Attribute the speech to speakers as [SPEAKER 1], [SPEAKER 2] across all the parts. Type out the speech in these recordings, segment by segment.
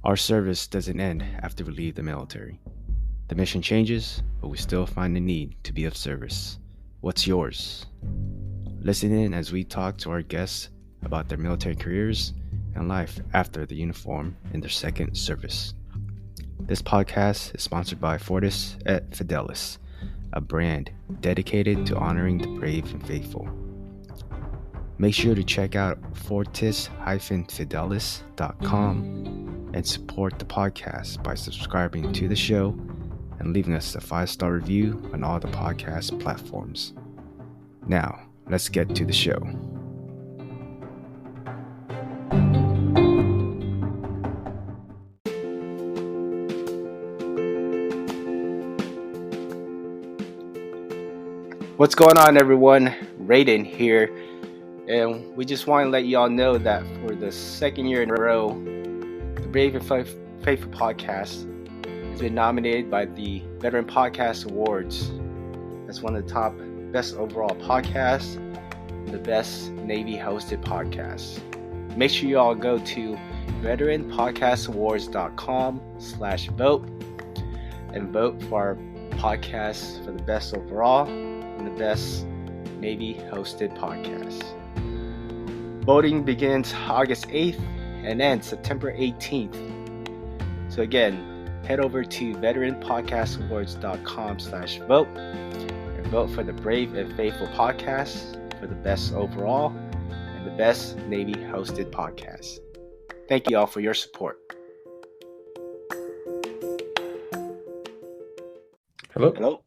[SPEAKER 1] Our service doesn't end after we leave the military. The mission changes, but we still find the need to be of service. What's yours? Listen in as we talk to our guests about their military careers and life after the uniform in their second service. This podcast is sponsored by Fortis et Fidelis, a brand dedicated to honoring the brave and faithful. Make sure to check out fortis-fidelis.com and support the podcast by subscribing to the show and leaving us a 5-star review on all the podcast platforms. Now, let's get to the show. What's going on, everyone? Raiden here, and we just want to let you all know that for the second year in a row, the Brave and Faithful podcast has been nominated by the Veteran Podcast Awards as one of the top best overall podcasts, the best Navy hosted podcast. Make sure you all go to veteranpodcastawards.com/vote and vote for our podcast for the best overall and the best Navy hosted podcast. Voting begins August 8th and ends September 18th. So again, head over to veteranpodcastawards.com/vote and vote for the Brave and Faithful podcast for the best overall and the best Navy hosted podcast. Thank you all for your support.
[SPEAKER 2] Hello.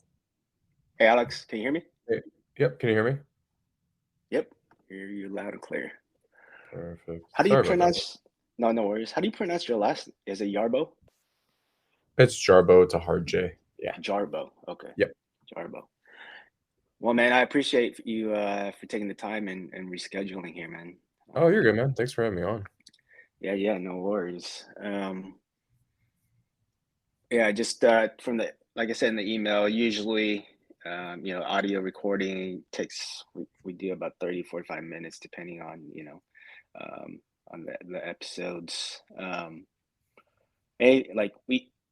[SPEAKER 1] Hey, Alex, can you hear me?
[SPEAKER 2] Hey. Yep. Can you hear me?
[SPEAKER 1] Yep. You're loud and clear.
[SPEAKER 2] Perfect.
[SPEAKER 1] How do you pronounce? No worries. How do you pronounce your last? Is it Jarbo?
[SPEAKER 2] It's Jarbo. It's a hard J. Yeah.
[SPEAKER 1] Jarbo. Okay.
[SPEAKER 2] Yep.
[SPEAKER 1] Jarbo. Well, man, I appreciate you for taking the time and rescheduling here, man.
[SPEAKER 2] Oh, you're good, man. Thanks for having me on.
[SPEAKER 1] Yeah, no worries. Just from the, like I said in the email, usually, audio recording takes, we do about 30-45 minutes, depending on, on the episodes.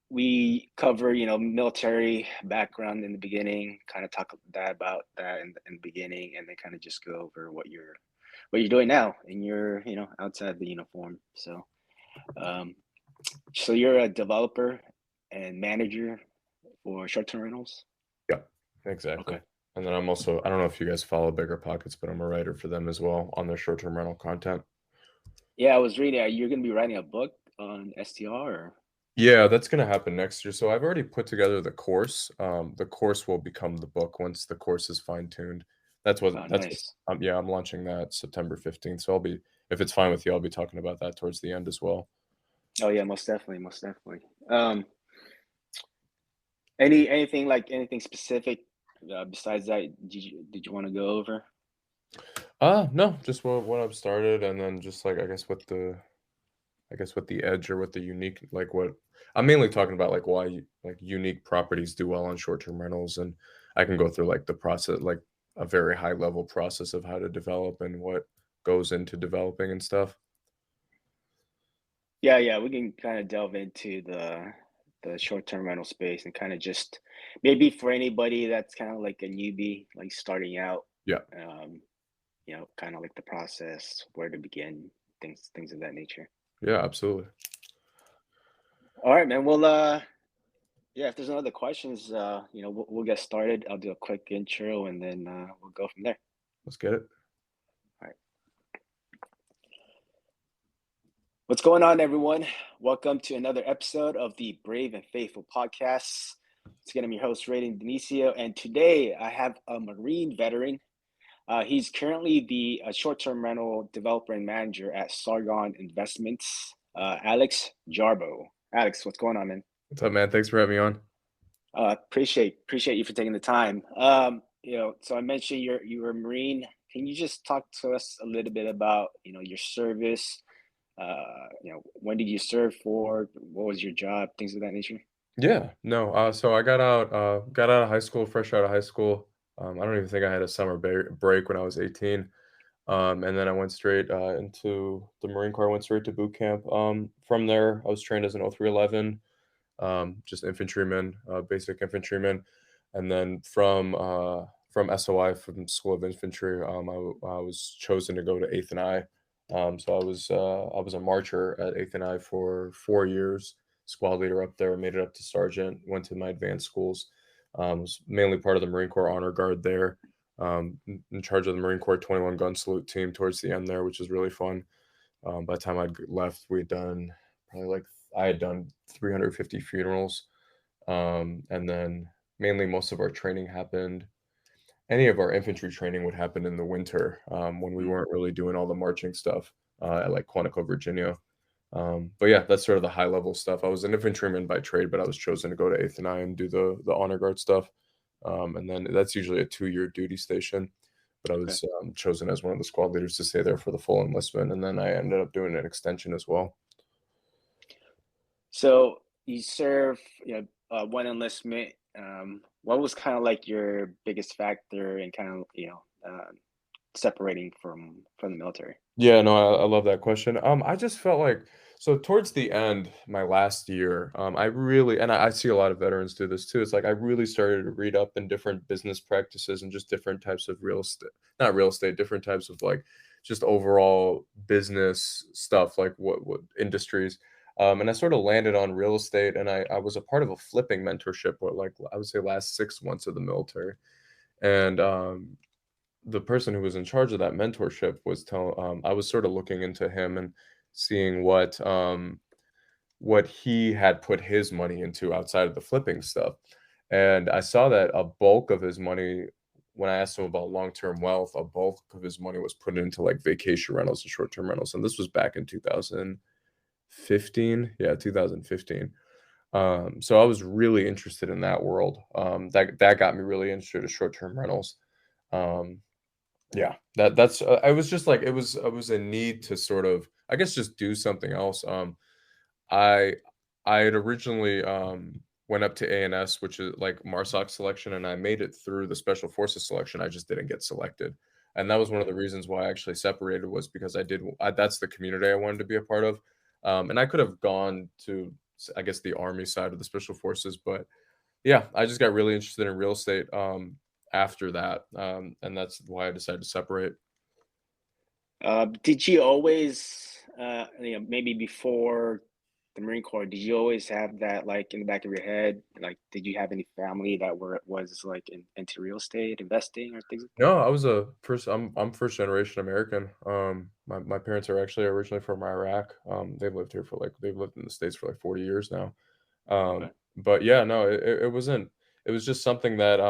[SPEAKER 1] We cover, military background in the beginning, kind of talk about that in the beginning, and then kind of just go over what you're doing now and you're, outside the uniform. So, so you're a developer and manager for short-term rentals?
[SPEAKER 2] Yeah, exactly.
[SPEAKER 1] Okay.
[SPEAKER 2] And then I'm also, I don't know if you guys follow Bigger Pockets, but I'm a writer for them as well on their short-term rental content.
[SPEAKER 1] Yeah, I was reading, you're going to be writing a book on STR? Or?
[SPEAKER 2] Yeah, that's going to happen next year. So I've already put together the course. The course will become the book once the course is fine-tuned.
[SPEAKER 1] Nice.
[SPEAKER 2] I'm launching that September 15th. So if it's fine with you, I'll be talking about that towards the end as well.
[SPEAKER 1] Oh yeah, most definitely. Anything specific besides that? Did you want to go over?
[SPEAKER 2] No, just what I've started, and then just like I guess what the edge or what the unique, like what I'm mainly talking about, like why like unique properties do well on short-term rentals, and I can go through like the process, like a very high level process of how to develop and what goes into developing and stuff.
[SPEAKER 1] Yeah, we can kind of delve into the short-term rental space and kind of just maybe for anybody that's kind of like a newbie, like starting out.
[SPEAKER 2] Yeah.
[SPEAKER 1] Kind of like the process, where to begin, things of that nature.
[SPEAKER 2] Yeah, absolutely.
[SPEAKER 1] All right, man. Well, if there's no other questions, we'll get started. I'll do a quick intro and then we'll go from there.
[SPEAKER 2] Let's get it.
[SPEAKER 1] All right. What's going on, everyone? Welcome to another episode of the Brave and Faithful podcast. It's going to be your host, Raiden Denisio, and today I have a Marine veteran. He's currently the short-term rental developer and manager at Sargon Investments, Alex Jarbo. Alex, what's going on, man?
[SPEAKER 2] What's up, man? Thanks for having me on.
[SPEAKER 1] Appreciate you for taking the time. So I mentioned you're a Marine. Can you just talk to us a little bit about, your service? When did you serve for? What was your job? Things of that nature.
[SPEAKER 2] Yeah, no. So I got out of high school, fresh out of high school. I don't even think I had a summer break when I was 18. And then I went straight into the Marine Corps. I went straight to boot camp. From there, I was trained as an 0311, just infantryman, basic infantryman, and then from SOI, from School of Infantry, I was chosen to go to Eighth and I. So I was a marcher at Eighth and I for 4 years, squad leader up there, made it up to sergeant, went to my advanced schools. Was mainly part of the Marine Corps Honor Guard there. In charge of the Marine Corps 21 gun salute team towards the end there, which was really fun. By the time I'd left, we'd done probably like I had done 350 funerals, and then mainly most of our training happened. Any of our infantry training would happen in the winter, when we
[SPEAKER 1] Mm.
[SPEAKER 2] weren't really doing all the marching stuff at like Quantico, Virginia. But yeah, that's sort of the high level stuff. I was an infantryman by trade, but I was chosen to go to Eighth and I and do the honor guard stuff. And then that's usually a 2 year duty station. But I
[SPEAKER 1] Okay.
[SPEAKER 2] was chosen as one of the squad leaders to stay there for the full enlistment, and then I ended up doing an extension as well.
[SPEAKER 3] So you serve, one enlistment. What was kind of like your biggest factor in kind of, separating from the military?
[SPEAKER 2] Yeah, no, I love that question. I just felt like so towards the end, my last year, I really, and I see a lot of veterans do this too. It's like I really started to read up in different business practices and just different types of real estate, not real estate, different types of like just overall business stuff, like what industries. And I sort of landed on real estate, and I was a part of a flipping mentorship, what like I would say last 6 months of the military, and the person who was in charge of that mentorship was telling I was sort of looking into him and seeing what he had put his money into outside of the flipping stuff. And I saw that a bulk of his money, when I asked him about long-term wealth, a bulk of his money was put into like vacation rentals and short-term rentals. And this was back in 2015. Yeah, 2015. So I was really interested in that world. That got me really interested in short-term rentals. Um, yeah, that's I was just like it was a need to sort of, I guess, just do something else. I I had originally went up to ANS, which is like MARSOC selection, and I made it through the Special Forces selection. I just didn't get selected, and that was one of the reasons why I actually separated, was because that's the community I wanted to be a part of, and I could have gone to I guess the Army side of the Special Forces, but yeah, I just got really interested in real estate after that, and that's why I decided to separate.
[SPEAKER 3] Did you always, maybe before the Marine Corps, did you always have that like in the back of your head? Like, did you have any family that was like into real estate investing or things like that?
[SPEAKER 2] No, I was a first. I'm first generation American. My parents are actually originally from Iraq. They've lived in the States for like 40 years now.
[SPEAKER 3] Okay.
[SPEAKER 2] But yeah, no, it wasn't. It was just something that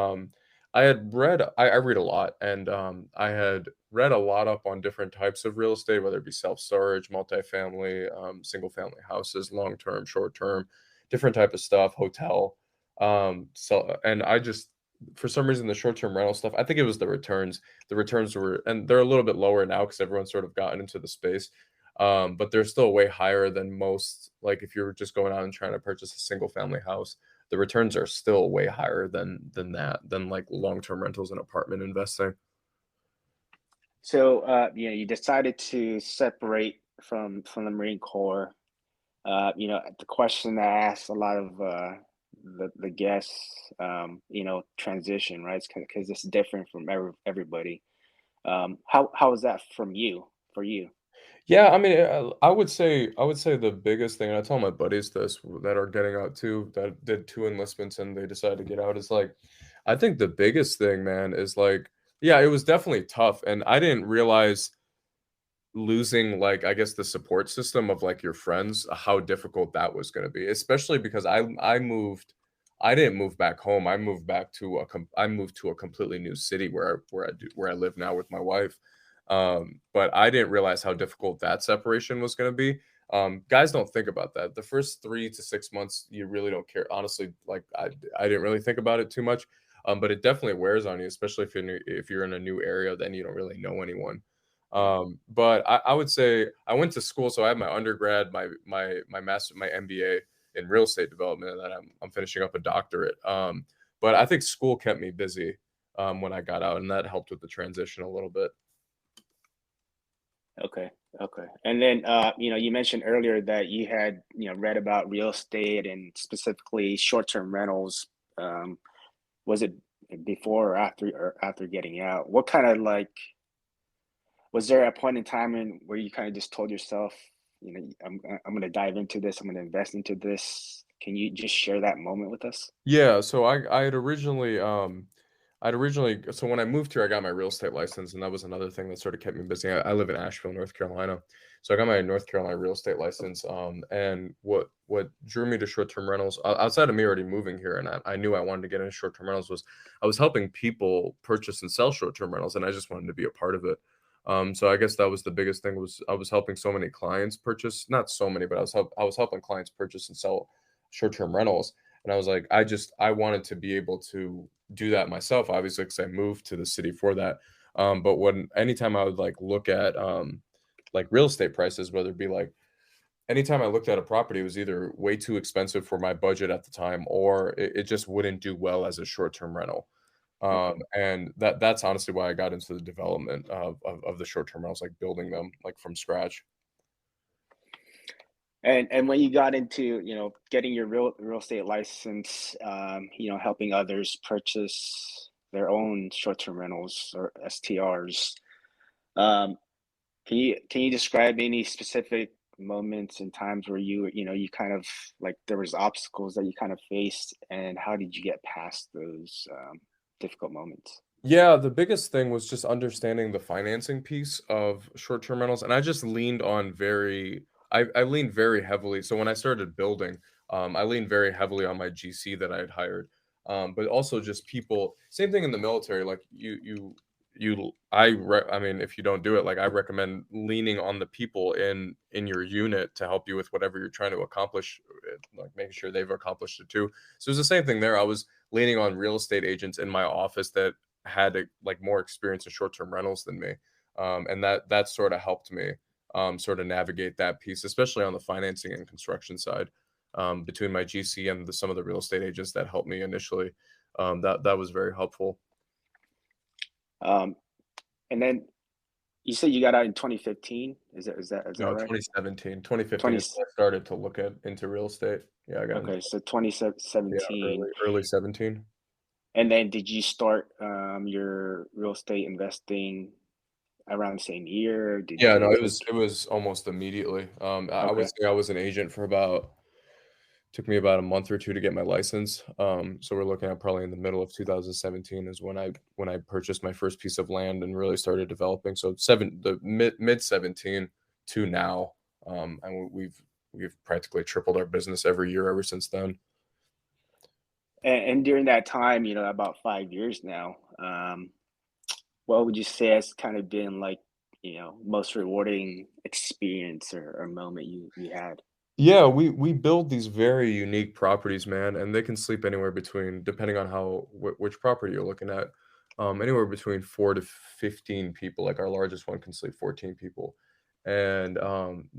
[SPEAKER 2] I had read. I read a lot, and I had read a lot up on different types of real estate, whether it be self storage, multifamily, single family houses, long term, short term, different type of stuff, hotel. So, and I just, for some reason, the short term rental stuff, I think it was the returns. The returns were, and they're a little bit lower now because everyone's sort of gotten into the space. But they're still way higher than most. Like if you're just going out and trying to purchase a single family house, the returns are still way higher than like long term rentals and apartment investing.
[SPEAKER 3] So, you decided to separate from the Marine Corps. The question that I asked a lot of the guests, transition, right? Because it's different from everybody. How was that from you for you?
[SPEAKER 2] Yeah, I mean, I would say the biggest thing, and I tell my buddies this that are getting out too, that did two enlistments and they decided to get out, is like, I think the biggest thing, man, is like, yeah, it was definitely tough, and I didn't realize losing, like, I guess the support system of like your friends, how difficult that was going to be, especially because I didn't move back home. I moved back to I moved to a completely new city where I live now with my wife. But I didn't realize how difficult that separation was going to be. Guys don't think about that. The first 3 to 6 months, you really don't care. Honestly, like I didn't really think about it too much. But it definitely wears on you, especially if you're in a new area, then you don't really know anyone.
[SPEAKER 3] Right.
[SPEAKER 2] But I would say I went to school, so I have my undergrad, my master, my MBA in real estate development, and then I'm finishing up a doctorate. But I think school kept me busy when I got out, and that helped with the transition a little bit.
[SPEAKER 3] Okay. Okay. And then, you mentioned earlier that you had, read about real estate and specifically short-term rentals. Um, was it before or after getting out? What kind of like was there a point in time where you kind of just told yourself, I'm going to dive into this, I'm going to invest into this. Can you just share that moment with us?
[SPEAKER 2] Yeah, so I'd originally so when I moved here, I got my real estate license, and that was another thing that sort of kept me busy. I live in Asheville, North Carolina, so I got my North Carolina real estate license. And what drew me to short-term rentals, outside of me already moving here, and I knew I wanted to get into short-term rentals, was I was helping people purchase and sell short-term rentals, and I just wanted to be a part of it. So I guess that was the biggest thing, was I was helping so many clients purchase, not so many, but I was helping clients purchase and sell short-term rentals. And I was like, I wanted to be able to do that myself, obviously, because I moved to the city for that. But when anytime I would like look at like real estate prices, whether it be like anytime I looked at a property, it was either way too expensive for my budget at the time, or it just wouldn't do well as a short-term rental.
[SPEAKER 3] Okay.
[SPEAKER 2] And that's honestly why I got into the development of the short-term rentals, like building them like from scratch.
[SPEAKER 3] And when you got into, getting your real estate license, helping others purchase their own short-term rentals or STRs, um, can you describe any specific moments and times where you kind of like there was obstacles that you kind of faced, and how did you get past those difficult moments?
[SPEAKER 2] Yeah, the biggest thing was just understanding the financing piece of short-term rentals, and I just leaned on very I leaned very heavily. So when I started building, I leaned very heavily on my GC that I had hired, but also just people. Same thing in the military. Like I mean, if you don't do it, like I recommend leaning on the people in your unit to help you with whatever you're trying to accomplish, like making sure they've accomplished it too. So it's the same thing there. I was leaning on real estate agents in my office that had like more experience in short-term rentals than me, and that sort of helped me sort of navigate that piece, especially on the financing and construction side. Between my GC and some of the real estate agents that helped me initially, that was very helpful.
[SPEAKER 3] Um, and then you said you got out in 2015. Is that
[SPEAKER 2] No,
[SPEAKER 3] right?
[SPEAKER 2] 2017, 2015
[SPEAKER 3] 20.
[SPEAKER 2] is when I started to look at into real estate. Yeah, I got into
[SPEAKER 3] Okay, so
[SPEAKER 2] yeah
[SPEAKER 3] 2017.
[SPEAKER 2] early 17.
[SPEAKER 3] And then did you start your real estate investing around the same year? Did
[SPEAKER 2] Yeah, no,
[SPEAKER 3] it
[SPEAKER 2] it
[SPEAKER 3] take?
[SPEAKER 2] was almost immediately. I would
[SPEAKER 3] Okay.
[SPEAKER 2] say I was an agent for about took me about a month or 2 to get my license. So we're looking at probably in the middle of 2017 is when I purchased my first piece of land and really started developing. So the mid 17 to now, and we've practically tripled our business every year ever since then.
[SPEAKER 3] And during that time, about 5 years now, what would you say has kind of been like, most rewarding experience or moment you had?
[SPEAKER 2] Yeah, we build these very unique properties, man, and they can sleep anywhere between, depending on which property you're looking at, anywhere between 4 to 15 people. Like our largest one can sleep 14 people, and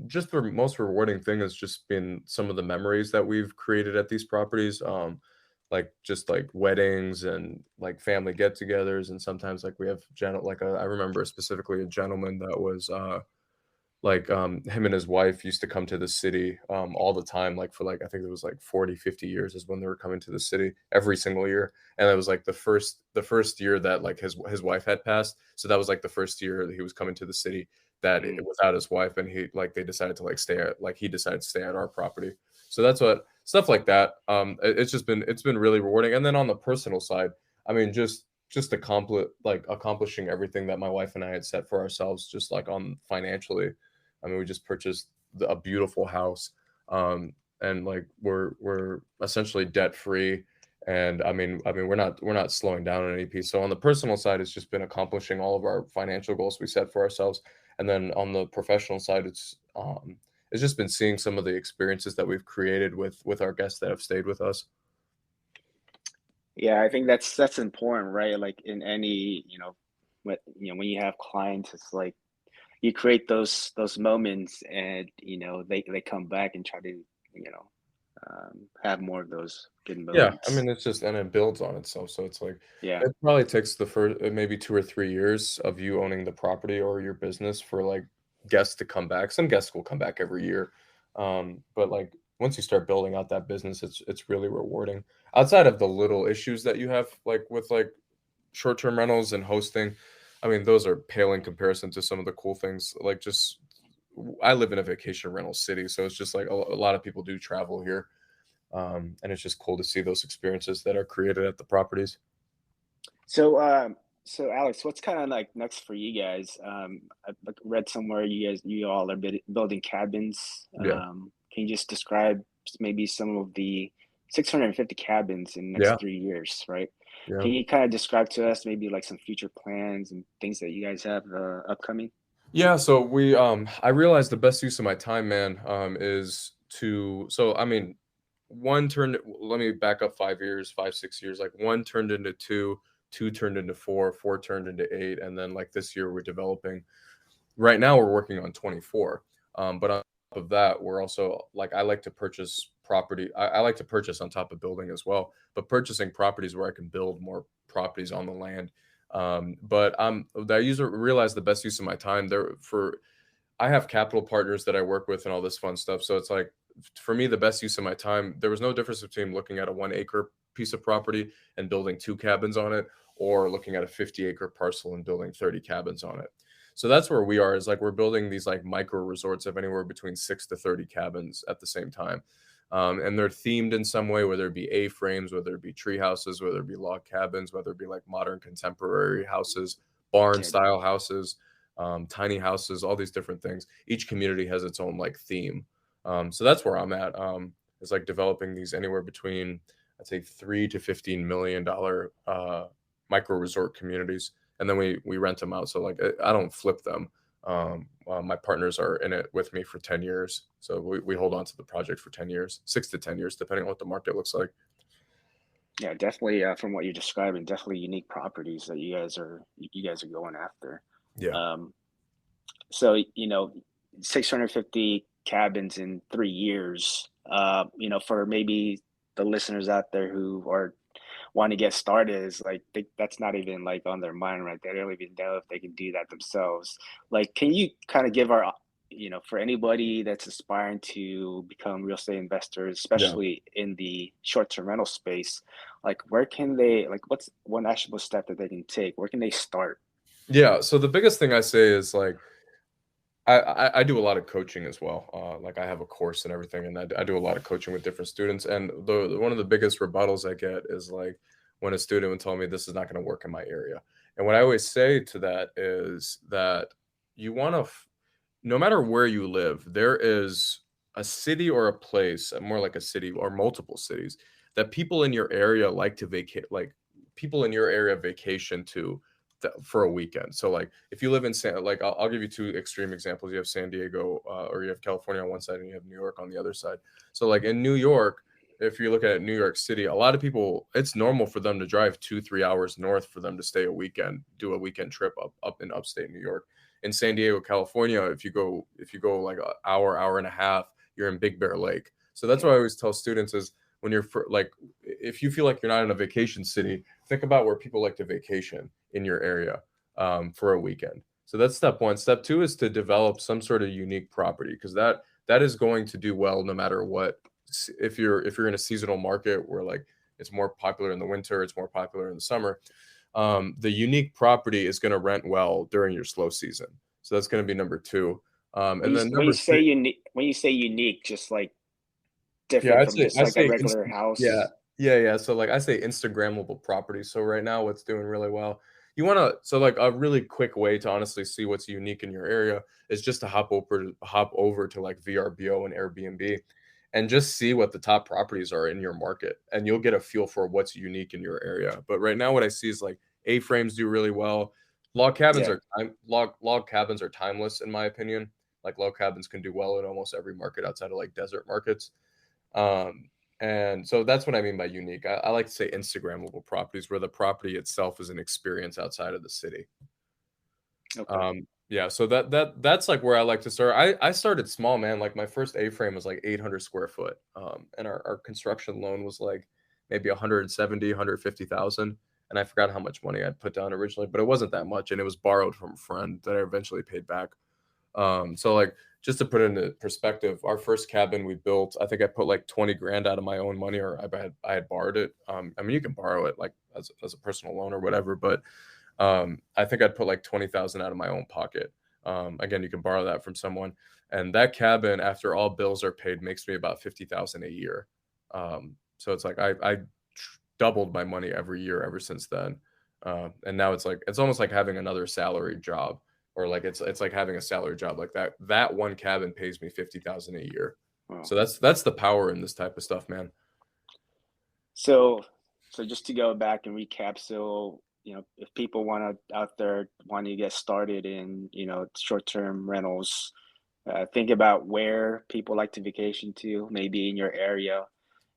[SPEAKER 2] just the most rewarding thing has just been some of the memories that we've created at these properties, like just like weddings and like family get-togethers, and sometimes like we have I remember specifically a gentleman that was like, him and his wife used to come to the city, all the time, like, for, like, I think it was, like, 40, 50 years is when they were coming to the city every single year, and it was, like, the first year that, like, his wife had passed, so that was, like, the first year that he was coming to the city that it
[SPEAKER 3] Mm.
[SPEAKER 2] without his wife, and they decided to, like, he decided to stay at our property. So that's what stuff like that, it's been really rewarding, and then on the personal side, I mean, just accomplishing everything that my wife and I had set for ourselves just, like, on financially. I mean, we just purchased a beautiful house, and like we're essentially debt free. And I mean, we're not slowing down on any piece. So on the personal side, it's just been accomplishing all of our financial goals we set for ourselves, and then on the professional side, it's just been seeing some of the experiences that we've created with our guests that have stayed with us.
[SPEAKER 3] Yeah, I think that's important, right? Like in any, when you have clients, it's like you create those moments, and they come back and try to, have more of those good
[SPEAKER 2] Yeah, I
[SPEAKER 3] moments.
[SPEAKER 2] mean, it's just and it builds on itself, so it's like
[SPEAKER 3] Yeah.
[SPEAKER 2] it probably takes the first maybe 2 or 3 years of you owning the property or your business for, like, guests to come back. Some guests will come back every year, but like once you start building out that business, it's really rewarding. Outside of the little issues that you have, like with like short-term rentals and hosting, I mean, those are pale in comparison to some of the cool things. Like just, I live in a vacation rental city, so it's just like a lot of people do travel here, and it's just cool to see those experiences that are created at the properties.
[SPEAKER 3] So, so Alex, what's kind of like next for you guys? I read somewhere you all are building cabins.
[SPEAKER 2] Yeah,
[SPEAKER 3] Can you just describe maybe some of the 650 cabins in the
[SPEAKER 2] yeah,
[SPEAKER 3] next 3 years, right?
[SPEAKER 2] yeah.
[SPEAKER 3] Can you kind of describe to us maybe like some future plans and things that you guys have upcoming?
[SPEAKER 2] Yeah, so I realized the best use of my time, man, is to, so I mean, one turned, let me back up 5 years, 5, 6 years, like one turned into two, two turned into four, four turned into eight, and then like this year we're developing. Right now we're working on 24. But on top of that, we're also like, I like to purchase property. I like to purchase on top of building as well, but purchasing properties where I can build more properties on the land. But I usually realize the best use of my time there for, I have capital partners that I work with and all this fun stuff. So it's like, for me, the best use of my time, there was no difference between looking at a 1 acre piece of property and building 2 cabins on it, or looking at a 50-acre parcel and building 30 cabins on it. So that's where we are, is like we're building these like micro resorts of anywhere between 6 to 30 cabins at the same time. And they're themed in some way, whether it be A-frames, whether it be tree houses, whether it be log cabins, whether it be like modern contemporary houses, barn
[SPEAKER 3] Yeah,
[SPEAKER 2] style houses, tiny houses, all these different things. Each community has its own like theme. So that's where I'm at. Is like developing these anywhere between, I'd say, $3 to $15 million micro resort communities, and then we rent them out. So like I don't flip them. My partners are in it with me for 10 years, so we hold on to the project for 10 years, 6 to 10 years, depending on what the market looks like.
[SPEAKER 3] yeah, definitely. From what you're describing, definitely unique properties that you guys are going after.
[SPEAKER 2] Yeah,
[SPEAKER 3] Um, So, 650 cabins in 3 years, for maybe the listeners out there who are want to get started is like that's not even like on their mind, right? They don't even know if they can do that themselves. Like, can you kind of give for anybody that's aspiring to become real estate investors,
[SPEAKER 2] yeah,
[SPEAKER 3] especially in the short-term rental space, like where can they, like, what's one actionable step that they can take? Where can they start?
[SPEAKER 2] yeah. So the biggest thing I say is like, I do a lot of coaching as well. Like I have a course and everything, and I do a lot of coaching with different students. And one of the biggest rebuttals I get is like when a student would tell me this is not going to work in my area. And what I always say to that is that you want to, no matter where you live, there is a city or a place, more like a city or multiple cities, that people in your area like to vacate, like people in your area vacation to for a weekend. So like if you live in like I'll give you two extreme examples. You have San Diego, or you have California on one side, and you have New York on the other side. So like in New York, if you look at New York City, a lot of people, it's normal for them to drive 2, 3 hours north for them to stay a weekend, do a weekend trip up in upstate New York. In San Diego, California, if you go like an hour and a half, you're in Big Bear Lake. So that's what I always tell students is when you're like, if you feel like you're not in a vacation city, think about where people like to vacation in your area, for a weekend. So that's step one. Step two is to develop some sort of unique property, because that is going to do well no matter what. If you're in a seasonal market where like it's more popular in the winter, it's more popular in the summer, the unique property is going to rent well during your slow season. So that's going to be number two.
[SPEAKER 3] When
[SPEAKER 2] And
[SPEAKER 3] you
[SPEAKER 2] then
[SPEAKER 3] when you
[SPEAKER 2] number
[SPEAKER 3] say
[SPEAKER 2] three,
[SPEAKER 3] unique, just like
[SPEAKER 2] yeah,
[SPEAKER 3] different
[SPEAKER 2] I'd
[SPEAKER 3] from
[SPEAKER 2] say
[SPEAKER 3] just
[SPEAKER 2] I
[SPEAKER 3] like a
[SPEAKER 2] say
[SPEAKER 3] regular
[SPEAKER 2] yeah,
[SPEAKER 3] house.
[SPEAKER 2] yeah. So like I say Instagrammable properties. So right now, what's doing really well, you want to, so like a really quick way to honestly see what's unique in your area is just to hop over to like VRBO and Airbnb, and just see what the top properties are in your market, and you'll get a feel for what's unique in your area. But right now, what I see is like A-frames do really well.
[SPEAKER 3] Yeah.
[SPEAKER 2] Log cabins are timeless in my opinion. Like log cabins can do well in almost every market outside of like desert markets. Um, and so that's what I mean by unique. I like to say Instagrammable properties, where the property itself is an experience outside of the city.
[SPEAKER 3] Okay.
[SPEAKER 2] Yeah, so that's like where I like to start. I started small, man. Like my first A-frame was like 800 square foot. And our construction loan was like maybe 170, 150,000. And I forgot how much money I'd put down originally, but it wasn't that much. And it was borrowed from a friend that I eventually paid back. So like just to put it into perspective, our first cabin we built, I think I put like 20 grand out of my own money, or I had borrowed it. I mean, you can borrow it like as a personal loan or whatever, but I think I'd put like 20,000 out of my own pocket. Again, you can borrow that from someone, and that cabin, after all bills are paid, makes me about 50,000 a year. So it's like I doubled my money every year ever since then, and now it's almost like having another salary job, or like it's like having a salary job like that. That one cabin pays me 50,000 a year.
[SPEAKER 3] Wow.
[SPEAKER 2] So that's the power in this type of stuff, man.
[SPEAKER 3] So, so just to go back and recap, so if people want to out there wanting to get started in short-term rentals, think about where people like to vacation to, maybe in your area,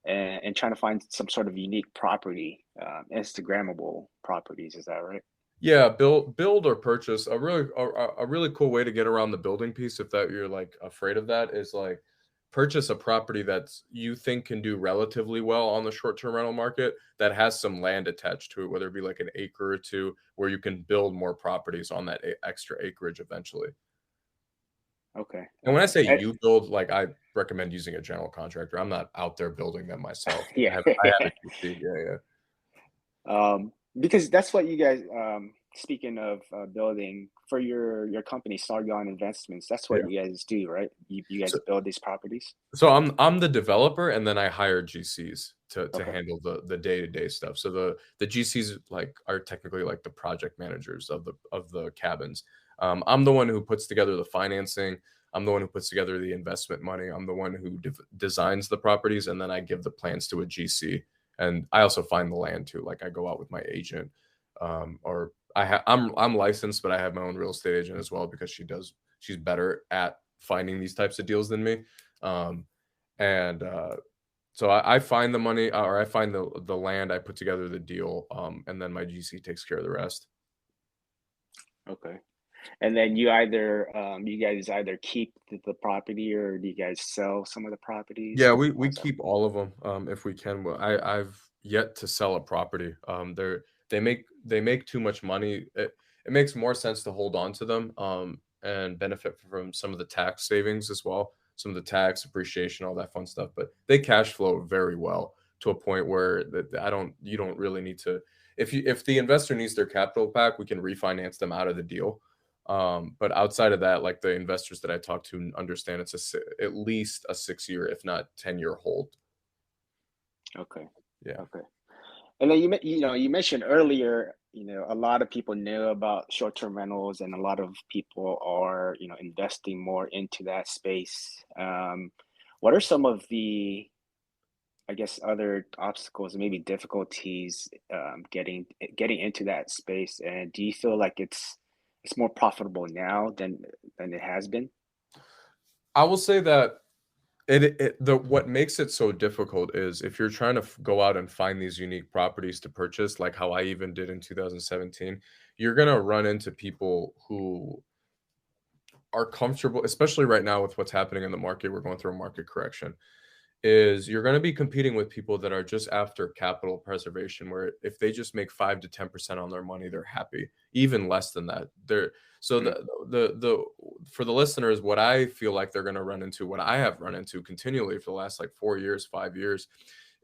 [SPEAKER 3] and trying to find some sort of unique property, Instagrammable properties. Is that right?
[SPEAKER 2] Yeah, build or purchase a really cool way to get around the building piece, if that you're like afraid of that, is like purchase a property that's you think can do relatively well on the short-term rental market, that has some land attached to it, whether it be like an acre or two, where you can build more properties on that extra acreage eventually.
[SPEAKER 3] Okay.
[SPEAKER 2] And when I say
[SPEAKER 3] And-
[SPEAKER 2] you build, like I recommend using a general contractor. I'm not out there building them myself.
[SPEAKER 3] yeah.
[SPEAKER 2] I have a GC. Yeah, yeah.
[SPEAKER 3] Because that's what you guys, speaking of building for your company, Sargon Investments, that's what
[SPEAKER 2] Yeah.
[SPEAKER 3] you guys do, right? You guys
[SPEAKER 2] So,
[SPEAKER 3] build these properties?
[SPEAKER 2] So I'm the developer, and then I hire GCs to
[SPEAKER 3] Okay.
[SPEAKER 2] handle the day-to-day stuff. So the GCs like are technically like the project managers of the cabins. I'm the one who puts together the financing. I'm the one who puts together the investment money. I'm the one who designs the properties, and then I give the plans to a GC. And I also find the land too. Like I go out with my agent, or I'm licensed, but I have my own real estate agent as well, because she's better at finding these types of deals than me. Um, and so I find the money, or I find the land, I put together the deal, and then my GC takes care of the rest.
[SPEAKER 3] Okay. And then you guys either keep the property, or do you guys sell some of the properties?
[SPEAKER 2] Yeah, we
[SPEAKER 3] How's that?
[SPEAKER 2] keep all of them, if we can. Well, I've yet to sell a property. They make too much money. It makes more sense to hold on to them, and benefit from some of the tax savings as well, some of the tax appreciation, all that fun stuff. But they cash flow very well, to a point where you don't really need to. If the investor needs their capital back, we can refinance them out of the deal. But outside of that, like the investors that I talk to understand it's at least a 6 year, if not 10 year hold.
[SPEAKER 3] Okay.
[SPEAKER 2] Yeah.
[SPEAKER 3] Okay. And then you mentioned earlier, a lot of people know about short-term rentals, and a lot of people are, investing more into that space. What are some of the, I guess, other obstacles and maybe difficulties, getting into that space? And do you feel like it's more profitable now than it has been?
[SPEAKER 2] I will say that what makes it so difficult is if you're trying to go out and find these unique properties to purchase, like how I even did in 2017, you're gonna run into people who are comfortable, especially right now with what's happening in the market. We're going through a market correction. Is you're going to be competing with people that are just after capital preservation, where if they just make 5 to 10% on their money, they're happy. Even less than that, they're so
[SPEAKER 3] Mm.
[SPEAKER 2] the for the listeners, what I feel like they're going to run into, what I have run into continually for the last like 4 years, 5 years,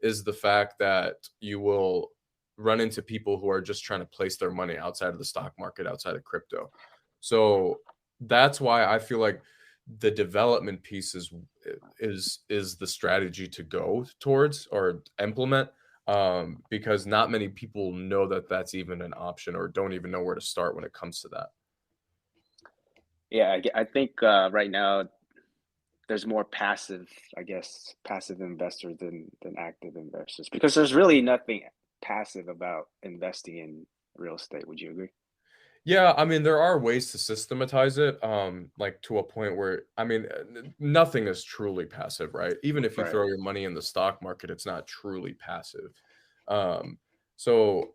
[SPEAKER 2] is the fact that you will run into people who are just trying to place their money outside of the stock market, outside of crypto. So that's why I feel like the development piece is the strategy to go towards or implement, because not many people know that that's even an option, or don't even know where to start when it comes to that.
[SPEAKER 3] Yeah, I think right now there's more passive, I guess, passive investors than active investors, because there's really nothing passive about investing in real estate. Would you agree?
[SPEAKER 2] Yeah, I mean, there are ways to systematize it, like to a point where, I mean, nothing is truly passive, right? Even if you
[SPEAKER 3] Right.
[SPEAKER 2] throw your money in the stock market, it's not truly passive. Um, so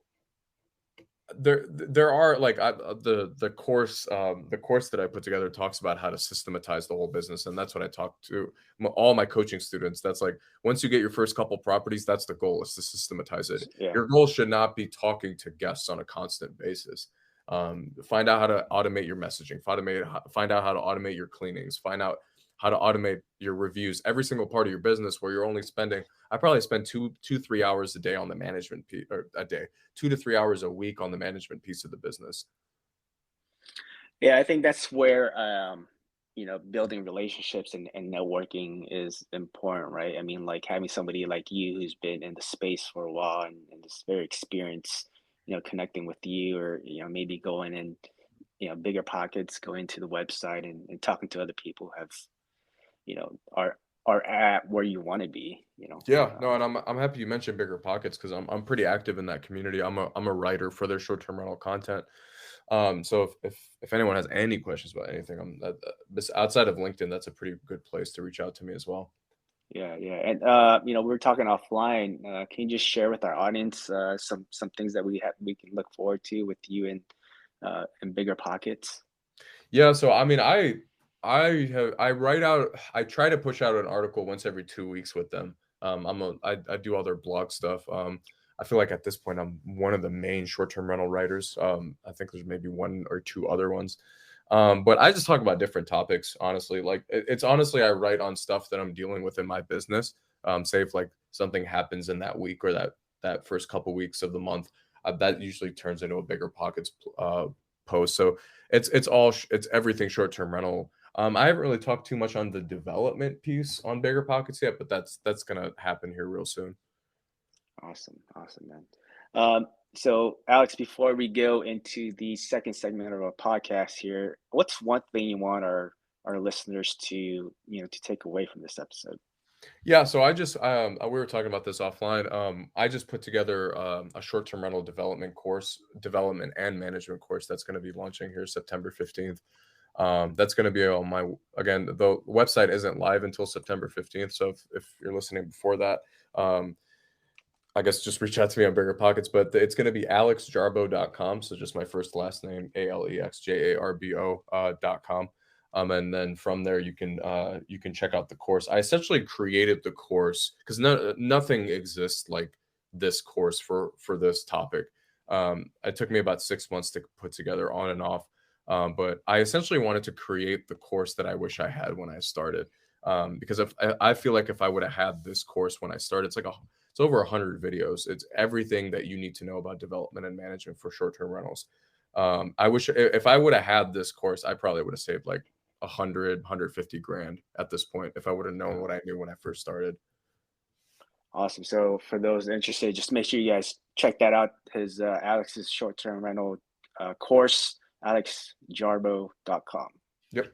[SPEAKER 2] there are like the course that I put together talks about how to systematize the whole business, and that's what I talk to all my coaching students. That's like, once you get your first couple properties, that's the goal, is to systematize it.
[SPEAKER 3] Yeah.
[SPEAKER 2] Your goal should not be talking to guests on a constant basis. Find out how to automate your messaging. Find out how to automate your cleanings. Find out how to automate your reviews. Every single part of your business where you're only spending. I probably spend 3 hours a day on the management piece, or a day, 2 to 3 hours a week on the management piece of the business.
[SPEAKER 3] Yeah, I think that's where building relationships and networking is important, right? I mean, like having somebody like you who's been in the space for a while and is very experienced, connecting with you, or maybe going in, bigger pockets, going to the website and talking to other people who have, you know, are are at where you want to be,
[SPEAKER 2] Yeah, no, and I'm happy you mentioned bigger pockets because I'm pretty active in that community. I'm a writer for their short-term rental content. So if anyone has any questions about anything, outside of LinkedIn, that's a pretty good place to reach out to me as well.
[SPEAKER 3] Yeah, yeah. And we were talking offline. Can you just share with our audience some things that we can look forward to with you and bigger pockets?
[SPEAKER 2] Yeah, so I mean, I write out I try to push out an article once every 2 weeks with them. I do all their blog stuff. I feel like at this point I'm one of the main short-term rental writers. I think there's maybe one or two other ones. But I just talk about different topics, honestly. Like it's honestly I write on stuff that I'm dealing with in my business. Say if like something happens in that week or that first couple weeks of the month, that usually turns into a bigger pockets post. So it's everything short-term rental. I haven't really talked too much on the development piece on bigger pockets yet, but that's gonna happen here real soon.
[SPEAKER 3] Awesome, awesome, man. So, Alex, before we go into the second segment of our podcast here, what's one thing you want our listeners to take away from this episode?
[SPEAKER 2] Yeah, so I just we were talking about this offline. I just put together a short-term rental development and management course that's going to be launching here September 15th. That's going to be on my again, the website isn't live until September 15th, so if you're listening before that, um, I guess just reach out to me on Bigger Pockets, but it's going to be alexjarbo.com. So just my first last name, ALEXJARBO .com. And then from there you can check out the course. I essentially created the course because nothing exists like this course for this topic. It took me about 6 months to put together on and off. But I essentially wanted to create the course that I wish I had when I started. Because if I feel like if I would have had this course when I started, it's over 100 videos. It's everything that you need to know about development and management for short-term rentals. I wish if I would have had this course, I probably would have saved like 150 grand at this point if I would have known what I knew when I first started.
[SPEAKER 3] Awesome. So, for those interested, just make sure you guys check that out. His Alex's short-term rental course, alexjarbo.com.
[SPEAKER 2] Yep.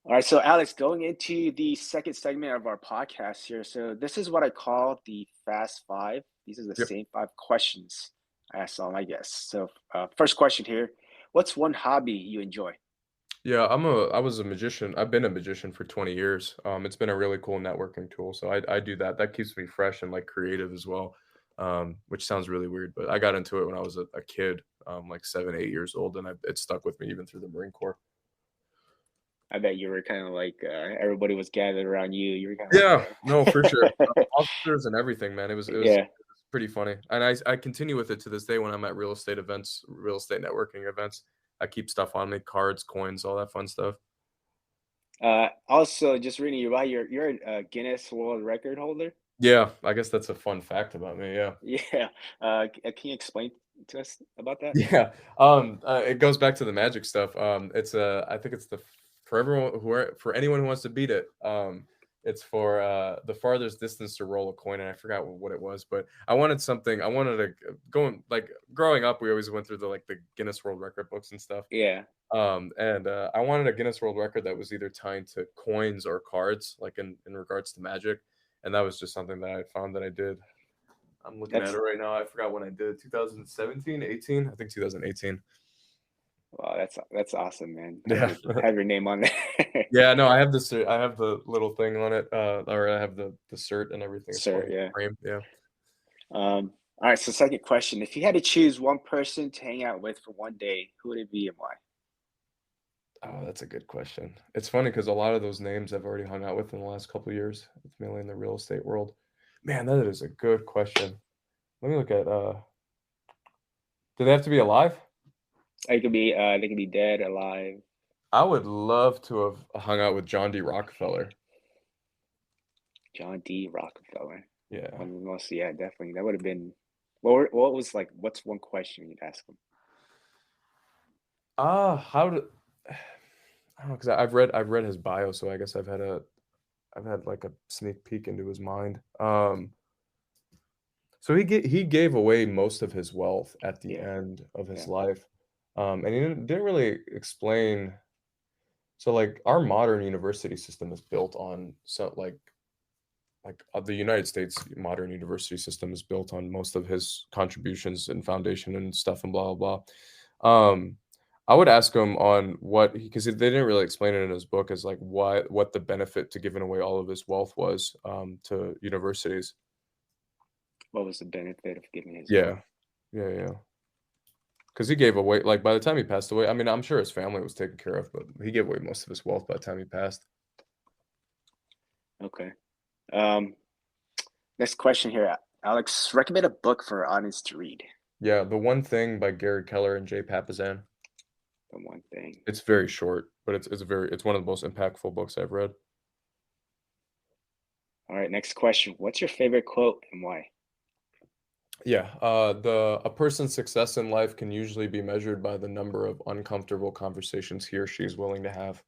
[SPEAKER 3] All right, so Alex, going into the second segment of our podcast here. So this is what I call the Fast Five. These are the
[SPEAKER 2] Yep.
[SPEAKER 3] same five questions I ask all my guests. So first question here: what's one hobby you enjoy?
[SPEAKER 2] Yeah, I was a magician. I've been a magician for 20 years. It's been a really cool networking tool. So I do that. That keeps me fresh and like creative as well. Which sounds really weird, but I got into it when I was a kid, like 7, 8 years old, and it stuck with me even through the Marine Corps.
[SPEAKER 3] I bet you were kind of like everybody was gathered around you. You were kind of like
[SPEAKER 2] Yeah, no, for sure. Officers and everything, man.
[SPEAKER 3] yeah.
[SPEAKER 2] It was pretty funny, and I continue with it to this day when I'm at real estate events, real estate networking events. I keep stuff on me, cards, coins, all that fun stuff.
[SPEAKER 3] Also, just reading you about you're a Guinness World Record holder.
[SPEAKER 2] Yeah, I guess that's a fun fact about me. Yeah.
[SPEAKER 3] Yeah. Can you explain to us about that?
[SPEAKER 2] Yeah, it goes back to the magic stuff. I think it's for everyone for anyone who wants to beat it. It's for the farthest distance to roll a coin, and I forgot what it was, but I wanted something. I wanted to like growing up. We always went through the Guinness World Record books and stuff.
[SPEAKER 3] Yeah.
[SPEAKER 2] And I wanted a Guinness World Record that was either tied to coins or cards, like in regards to magic, and that was just something that I found that I did. I'm looking at it
[SPEAKER 3] That's
[SPEAKER 2] right now. I forgot when I did it. 2017, 18. I think 2018.
[SPEAKER 3] Wow, that's awesome, man.
[SPEAKER 2] Yeah.
[SPEAKER 3] Have your name on there.
[SPEAKER 2] Yeah, no, I have this. I have the little thing on it, or I have the cert and everything. It's
[SPEAKER 3] Sir,
[SPEAKER 2] called
[SPEAKER 3] yeah.
[SPEAKER 2] frame. Yeah.
[SPEAKER 3] All right, so second question. If you had to choose one person to hang out with for one day, who would it be and why?
[SPEAKER 2] Oh, that's a good question. It's funny because a lot of those names I've already hung out with in the last couple of years. It's mainly in the real estate world. Man, that is a good question. Let me look at. Do they have to be alive?
[SPEAKER 3] They could be dead, alive.
[SPEAKER 2] I would love to have hung out with John D. Rockefeller.
[SPEAKER 3] John D. Rockefeller.
[SPEAKER 2] Yeah.
[SPEAKER 3] Mostly, yeah, definitely. That would have been. What's one question you'd ask him?
[SPEAKER 2] How do I don't know because I've read his bio, so I guess I've had like a sneak peek into his mind. So he gave away most of his wealth at the
[SPEAKER 3] Yeah,
[SPEAKER 2] end of his
[SPEAKER 3] yeah.
[SPEAKER 2] life, and he didn't really explain. So like our modern university system is built on so the United States modern university system is built on most of his contributions and foundation and stuff and blah blah blah. I would ask him on what because they didn't really explain it in his book as like what the benefit to giving away all of his wealth was to universities.
[SPEAKER 3] What was the benefit of giving his wealth?
[SPEAKER 2] Yeah, yeah. Because he gave away like by the time he passed away. I mean, I'm sure his family was taken care of, but he gave away most of his wealth by the time he passed.
[SPEAKER 3] Okay. Um, Next question here, Alex. Recommend a book for our audience to read.
[SPEAKER 2] Yeah, The One Thing by Gary Keller and Jay Papasan.
[SPEAKER 3] The one thing.
[SPEAKER 2] It's very short, but it's one of the most impactful books I've read.
[SPEAKER 3] All right. Next question. What's your favorite quote and why?
[SPEAKER 2] Yeah, a person's success in life can usually be measured by the number of uncomfortable conversations he or she is willing to have.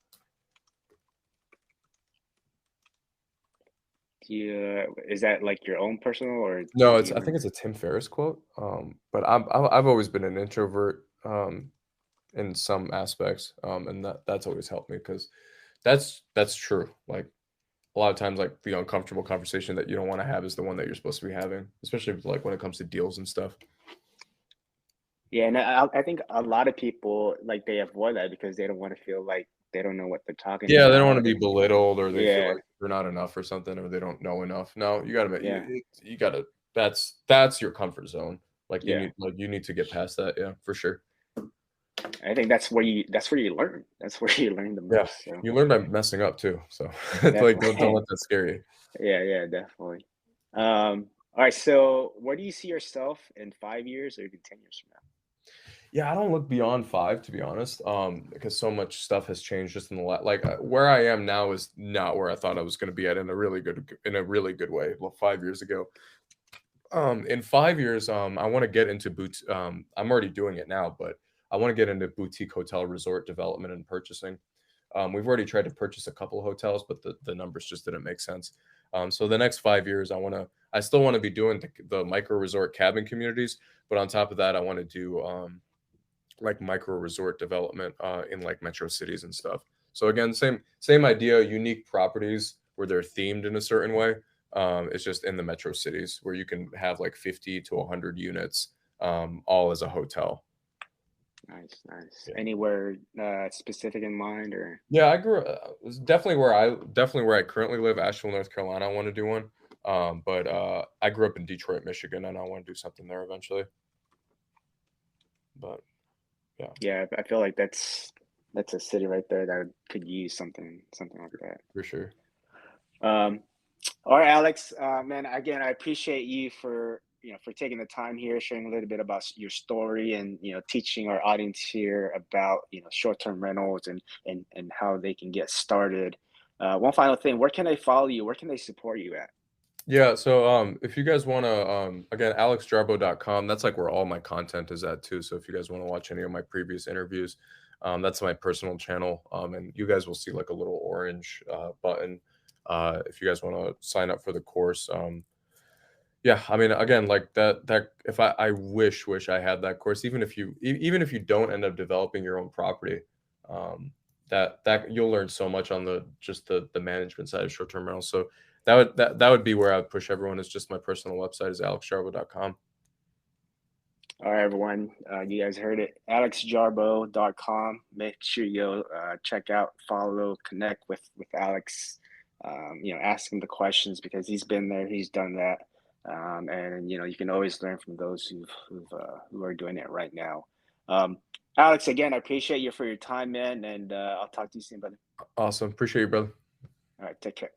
[SPEAKER 3] Is that like your own personal or
[SPEAKER 2] No,
[SPEAKER 3] do you
[SPEAKER 2] I think
[SPEAKER 3] learn?
[SPEAKER 2] it's a Tim Ferriss quote. But I've always been an introvert in some aspects, and that's always helped me because that's true. Like a lot of times, like the uncomfortable conversation that you don't want to have is the one that you're supposed to be having, especially like when it comes to deals and stuff.
[SPEAKER 3] Yeah, and I think a lot of people like they avoid that because they don't want to feel like they don't know what they're talking
[SPEAKER 2] Yeah, they don't want to
[SPEAKER 3] about,
[SPEAKER 2] be
[SPEAKER 3] and
[SPEAKER 2] belittled or they feel
[SPEAKER 3] yeah,
[SPEAKER 2] like they're not enough or something or they don't know enough. No, you gotta
[SPEAKER 3] yeah,
[SPEAKER 2] you gotta that's your comfort zone.
[SPEAKER 3] yeah.
[SPEAKER 2] You need to get past that. Yeah, for sure.
[SPEAKER 3] I think that's where you learn. That's where you learn the
[SPEAKER 2] Yeah,
[SPEAKER 3] most. So
[SPEAKER 2] you learn by messing up too. So it's like don't
[SPEAKER 3] definitely,
[SPEAKER 2] let that scare you.
[SPEAKER 3] yeah, yeah, definitely. All right. So where do you see yourself in 5 years or even 10 years from
[SPEAKER 2] Yeah, I don't look beyond 5 to be honest, because so much stuff has changed just in the where I am now is not where I thought I was going to be at in a really good way. Well, 5 years ago. In 5 years, I want to get into I'm already doing it now, but I want to get into boutique hotel resort development and purchasing. We've already tried to purchase a couple of hotels, but the numbers just didn't make sense. So the next 5 years, I still want to be doing the micro resort cabin communities, but on top of that, I want to do like micro resort development in like metro cities and stuff. So again, same idea, unique properties where they're themed in a certain way. It's just in the metro cities where you can have like 50 to 100 units, all as a hotel.
[SPEAKER 3] now? Nice, nice.
[SPEAKER 2] Yeah,
[SPEAKER 3] Anywhere specific in mind or?
[SPEAKER 2] yeah. It's definitely where I currently live, Asheville, North Carolina. I want to do one, but I grew up in Detroit, Michigan, and I want to do something there eventually. But yeah,
[SPEAKER 3] Yeah, I feel like that's a city right there that could use something like that.
[SPEAKER 2] for sure.
[SPEAKER 3] Um, all right, Alex, man, again, I appreciate you for for taking the time here, sharing a little bit about your story, and teaching our audience here about short-term rentals and how they can get started. One final thing, where can they follow you? Where can they support you at?
[SPEAKER 2] Yeah, so if you guys want to again alexjarbo.com, that's like where all my content is at too. So if you guys want to watch any of my previous interviews, that's my personal channel. And you guys will see like a little orange button if you guys want to sign up for the course. Yeah, I mean again like that if I wish I had that course even if even if you don't end up developing your own property, that you'll learn so much on the management side of short-term rentals. So that would be where I would push everyone. Is just my personal website is alexjarbo.com.
[SPEAKER 3] All right, everyone. You guys heard it. AlexJarbo.com. Make sure you check out, follow, connect with Alex. Ask him the questions because he's been there, he's done that, and you can always learn from those who are doing it right now. Um, Alex, again, I appreciate you for your time, man, and I'll talk to you soon, brother.
[SPEAKER 2] Awesome, appreciate you, brother.
[SPEAKER 3] All right, take care.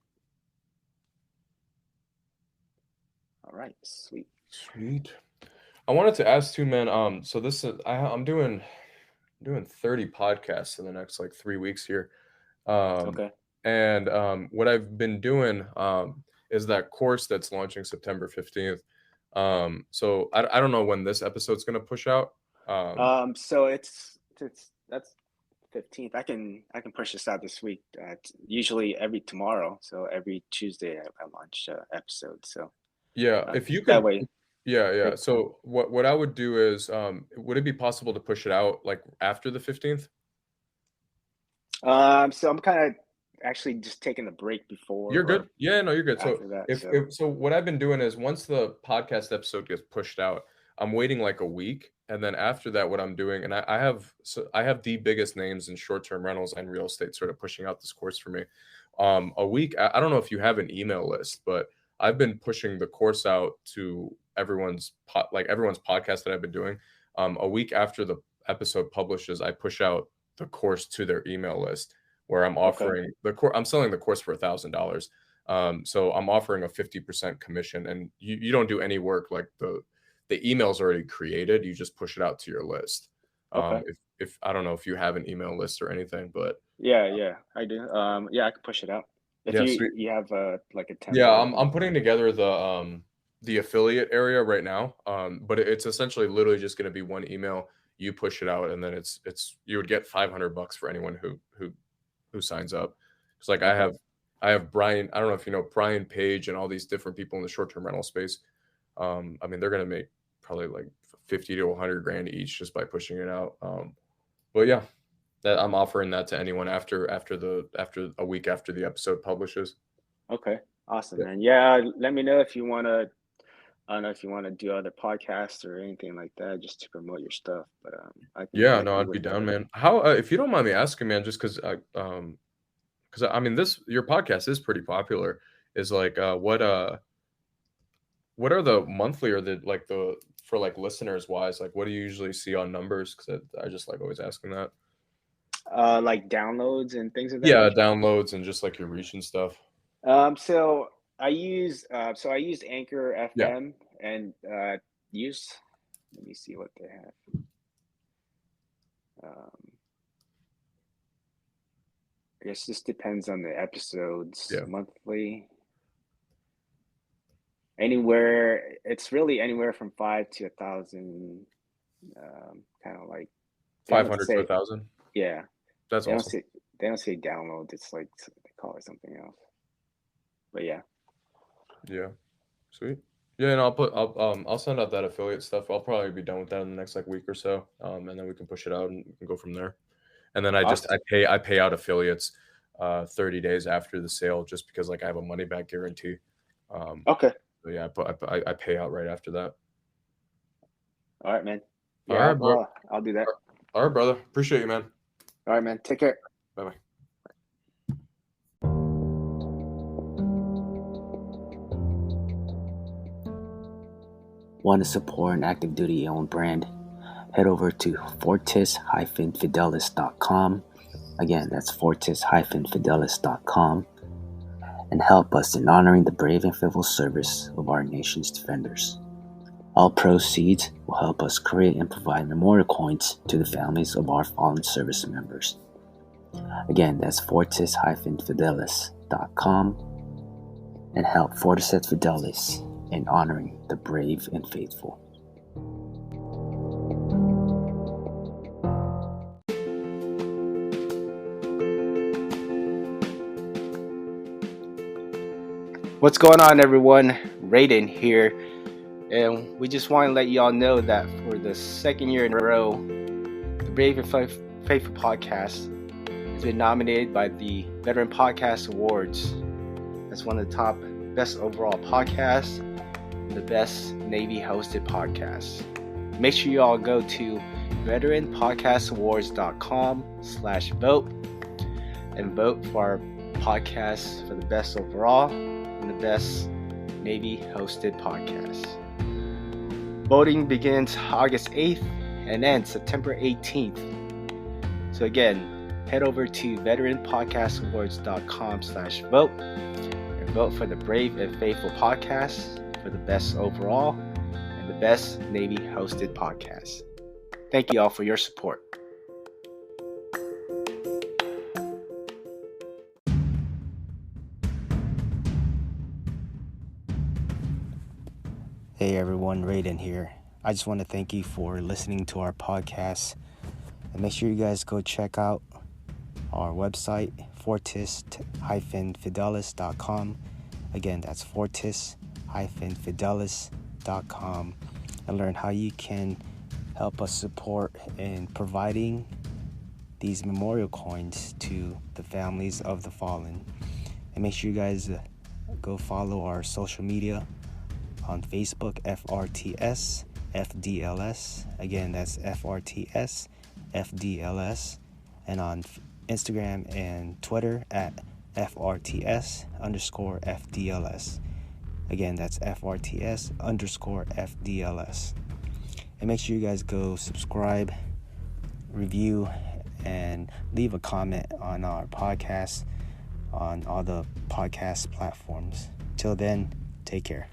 [SPEAKER 3] All right, sweet.
[SPEAKER 2] Sweet. I wanted to ask too, man. So I'm doing doing 30 podcasts in the next like 3 weeks here. Um,
[SPEAKER 3] Okay.
[SPEAKER 2] and what I've been doing is that course that's launching September 15th. So I don't know when this episode's going to push out.
[SPEAKER 3] So it's that's 15th. I can push this out this week. Usually every tomorrow, so every Tuesday I launch episode. So
[SPEAKER 2] Yeah, if you
[SPEAKER 3] that
[SPEAKER 2] could,
[SPEAKER 3] way.
[SPEAKER 2] yeah. So what I would do is, would it be possible to push it out like after the 15th?
[SPEAKER 3] So I'm kind of actually just taking a break before
[SPEAKER 2] You're good.
[SPEAKER 3] or
[SPEAKER 2] Yeah, no, you're good. So
[SPEAKER 3] after that.
[SPEAKER 2] if so, what I've been doing is once the podcast episode gets pushed out, I'm waiting like a week, and then after that, what I'm doing, and I have the biggest names in short-term rentals and real estate sort of pushing out this course for me. A week. I don't know if you have an email list, but I've been pushing the course out to everyone's podcast that I've been doing. A week after the episode publishes, I push out the course to their email list where I'm
[SPEAKER 3] Okay.
[SPEAKER 2] offering the course. I'm selling the course for $1,000. So I'm offering a 50% commission, and you don't do any work. Like the email's already created. You just push it out to your list.
[SPEAKER 3] Okay.
[SPEAKER 2] If I don't know if you have an email list or anything, but
[SPEAKER 3] Yeah, I do. Yeah, I can push it out. If
[SPEAKER 2] yeah,
[SPEAKER 3] you
[SPEAKER 2] sweet.
[SPEAKER 3] you have like a
[SPEAKER 2] Yeah,
[SPEAKER 3] template.
[SPEAKER 2] I'm putting together the affiliate area right now. But it's essentially literally just going to be one email. You push it out, and then it's you would get $500 for anyone who signs up. It's like
[SPEAKER 3] Okay.
[SPEAKER 2] I have Brian. I don't know if you know Brian Page and all these different people in the short term rental space. I mean, they're going to make probably like 50 to 100 grand each just by pushing it out. But yeah, that I'm offering that to anyone after a week after the episode publishes.
[SPEAKER 3] Okay. Awesome,
[SPEAKER 2] Yeah.
[SPEAKER 3] man. Yeah, let me know if you want to. I don't know if you want to do other podcasts or anything like that, just to promote your stuff. But I can
[SPEAKER 2] Yeah,
[SPEAKER 3] connect
[SPEAKER 2] no,
[SPEAKER 3] you
[SPEAKER 2] I'd be
[SPEAKER 3] with
[SPEAKER 2] down, man. How, if you don't mind me asking, man, just because I mean, your podcast is pretty popular. Is like, what are the monthly or the for like listeners wise? Like, what do you usually see on numbers? Because I just like always asking that.
[SPEAKER 3] like downloads and things of that
[SPEAKER 2] Yeah,
[SPEAKER 3] nature.
[SPEAKER 2] downloads and just like your reach and stuff.
[SPEAKER 3] So I used Anchor
[SPEAKER 2] Yeah,
[SPEAKER 3] FM and use. Let me see what they have. I guess this depends on the episodes.
[SPEAKER 2] yeah,
[SPEAKER 3] Monthly, anywhere. It's really anywhere from 5 to 1,000. Kind of like they don't
[SPEAKER 2] 500 to
[SPEAKER 3] say.
[SPEAKER 2] 1,000.
[SPEAKER 3] Yeah,
[SPEAKER 2] That's
[SPEAKER 3] they don't
[SPEAKER 2] awesome.
[SPEAKER 3] say they don't say download. It's like they call it something else. But yeah.
[SPEAKER 2] Yeah, sweet. Yeah, and I'll send out that affiliate stuff. I'll probably be done with that in the next like week or so, and then we can push it out and we can go from there. And then
[SPEAKER 3] Awesome.
[SPEAKER 2] I pay out affiliates 30 days after the sale just because like I have a money back guarantee.
[SPEAKER 3] Okay.
[SPEAKER 2] So yeah, I pay out right after that.
[SPEAKER 3] All right, man.
[SPEAKER 2] All
[SPEAKER 3] Yeah,
[SPEAKER 2] right, bro.
[SPEAKER 3] I'll do that.
[SPEAKER 2] All right, brother. Appreciate you, man.
[SPEAKER 3] All right, man. Take care.
[SPEAKER 2] Bye bye.
[SPEAKER 4] Want to support an active duty owned brand? Head over to fortis-fidelis.com. Again, that's fortis-fidelis.com, and help us in honoring the brave and faithful service of our nation's defenders. All proceeds will help us create and provide memorial coins to the families of our fallen service members. Again, that's fortis-fidelis.com, and help Fortis et Fidelis in honoring the brave and faithful.
[SPEAKER 3] What's going on, everyone? Raiden here, and we just want to let you all know that for the second year in a row, the Brave and Faithful podcast has been nominated by the Veteran Podcast Awards as one of the top best overall podcasts, the best Navy hosted podcasts. Make sure you all go to veteranpodcastawards.com/vote and vote for our podcast for the best overall and the best Navy hosted podcast. Voting begins August 8th and ends September 18th. So again, head over to veteranpodcastawards.com/vote and vote for the Brave and Faithful podcast for the best overall and the best Navy hosted podcast. Thank you all for your support.
[SPEAKER 5] Hey everyone, Raiden here. I just want to thank you for listening to our podcast. And make sure you guys go check out our website, fortis-fidelis.com. Again, that's fortis-fidelis.com, and learn how you can help us support in providing these memorial coins to the families of the fallen. And make sure you guys go follow our social media on Facebook, FRTS FDLS. Again, that's FRTS FDLS. And on Instagram and Twitter at FRTS_FDLS. Again, that's FRTS_FDLS. And make sure you guys go subscribe, review, and leave a comment on our podcast on all the podcast platforms. Till then, take care.